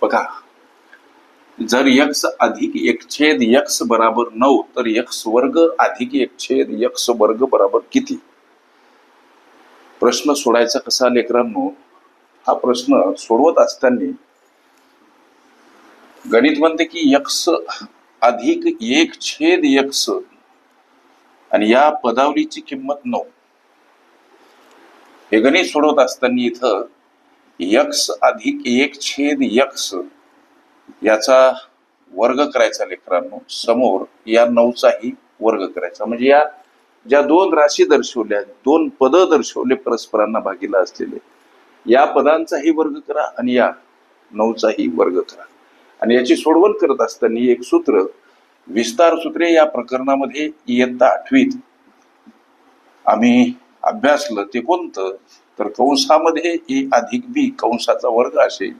बघा, जर x अधिक 1/x बराबर 9 तर x वर्ग अधिक 1/x वर्ग बराबर किती? प्रश्न सोडायचा कसा लेकरांनो? हा प्रश्न सोडवत असताना गणित म्हणते की x अधिक 1/x आणि या पदावलीची किंमत 9. हे गणित सोडवत असताना इथं x अधिक 1/x याचा वर्ग करायचा लेकरांनो, समोर या 9चाही वर्ग करायचा. म्हणजे या ज्या दोन राशी दर्शवल्या, दोन पद दर्शवले परस्परांना भागीला असलेले, या पदांचाही वर्ग करा आणि या 9चाही वर्ग करा. आणि याची सोडवण करत असताना एक सूत्र, विस्तार सूत्रे या प्रकरणामध्ये इयत्ता 8वीत आम्ही अभ्यासलं ते कोणतं? तर कंसामध्ये a अधिक b कंसाचा वर्ग असेल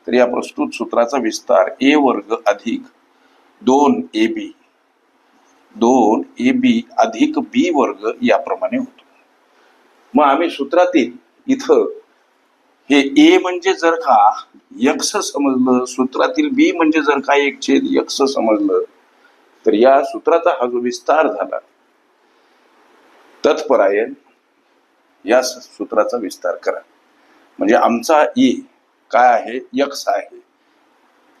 तर या प्रस्तुत सूत्राचा विस्तार a वर्ग अधिक 2ab अधिक b वर्ग याप्रमाणे होतो. मग आम्ही सूत्रातील इथं हे a म्हणजे जर का x समजलं, सूत्रातील b म्हणजे जर का 1/x समजलं, तर या सूत्राचा हा जो विस्तार झाला तत्परायण या सूत्राचा विस्तार करा. म्हणजे आमचा a काय आहे? x आहे.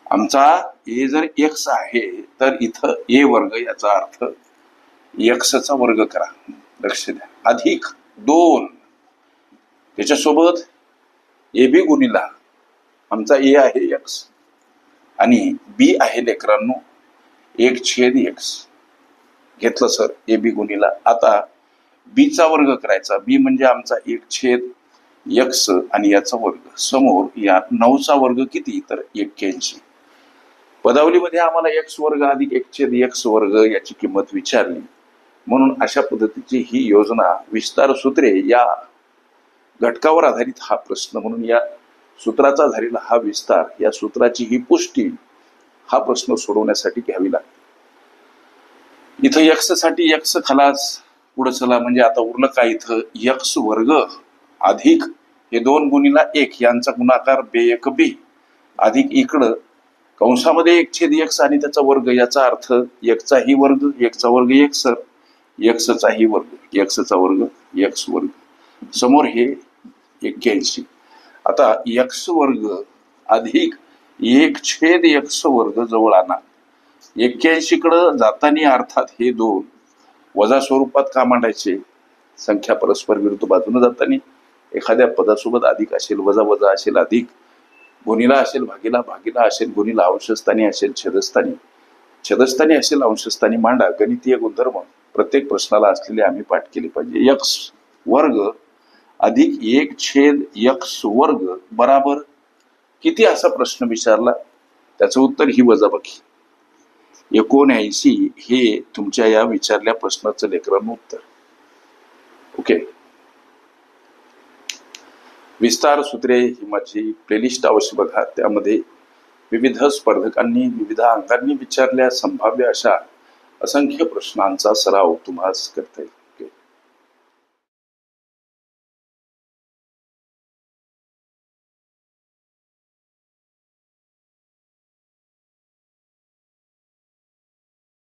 आमचा a जर x आहे तर इथं a वर्ग याचा अर्थ x चा वर्ग करा. लक्ष द्या. अधिक 2 त्याच्यासोबत ab गुणिला आमचा a आहे x आणि b आहे लेकरांनो 1/x घेतलं सर ab गुणिला. आता b चा वर्ग करायचा. b म्हणजे आमचा 1/x आणि याचा वर्ग, समोर या 9चा वर्ग किती? तर 81. पदावलीमध्ये आम्हाला x वर्ग अधिक 1/x वर्ग याची किंमत विचारली, म्हणून अशा पद्धतीची ही योजना, विस्तार सूत्रे या घटकावर आधारित हा प्रश्न, म्हणून या सूत्राचा झालेला हा विस्तार, या सूत्राची ही पुष्टी हा प्रश्न सोडवण्यासाठी घ्यावी लागते. इथं x साठी x खलास, पुढे चला. म्हणजे आता उरलं काय? इथं x वर्ग अधिक हे 2 गुणिला 1 यांचा गुणाकार b1b अधिक इकडं कंसामध्ये 1/x आणि त्याचा वर्ग, याचा अर्थ x चाही वर्ग, x चा वर्ग x सर, x चाही वर्ग, x चा वर्ग x वर्ग, समोर हे 81. आता x वर्ग अधिक 1/x वर्ग जवळ आणा. 81 कडे जाताना अर्थात हे 2 वजा स्वरूपात का मांडायचे? संख्या परस्पर विरुद्ध बाजूने जाताना एखाद्या पदासोबत अधिक असेल, वजा वजा असेल, अधिक गुणिला असेल, भागीला भागीला असेल, गुणिला अंशस्थानी असेल, छेदस्थानी असेल, अंशस्थानी मांडा. गणितीय गुणधर्म प्रत्येक प्रश्नाला असलेले आम्ही पाठ केले पाहिजे. x वर्ग अधिक 1/x वर्ग बराबर किती असा प्रश्न विचारला, त्याचं उत्तर ही वजाबाकी 79 हे तुमच्या या विचारल्या प्रश्नाचं लेकरांचं उत्तर. ओके. विस्तार सूत्रे ही माझी प्लेलिस्ट अवश्य बघा. त्यामध्ये विविध स्पर्धकांनी विविध अंकांनी विचारल्या संभाव्य अशा असंख्य प्रश्नांचा सराव तुम्हाला करता येईल.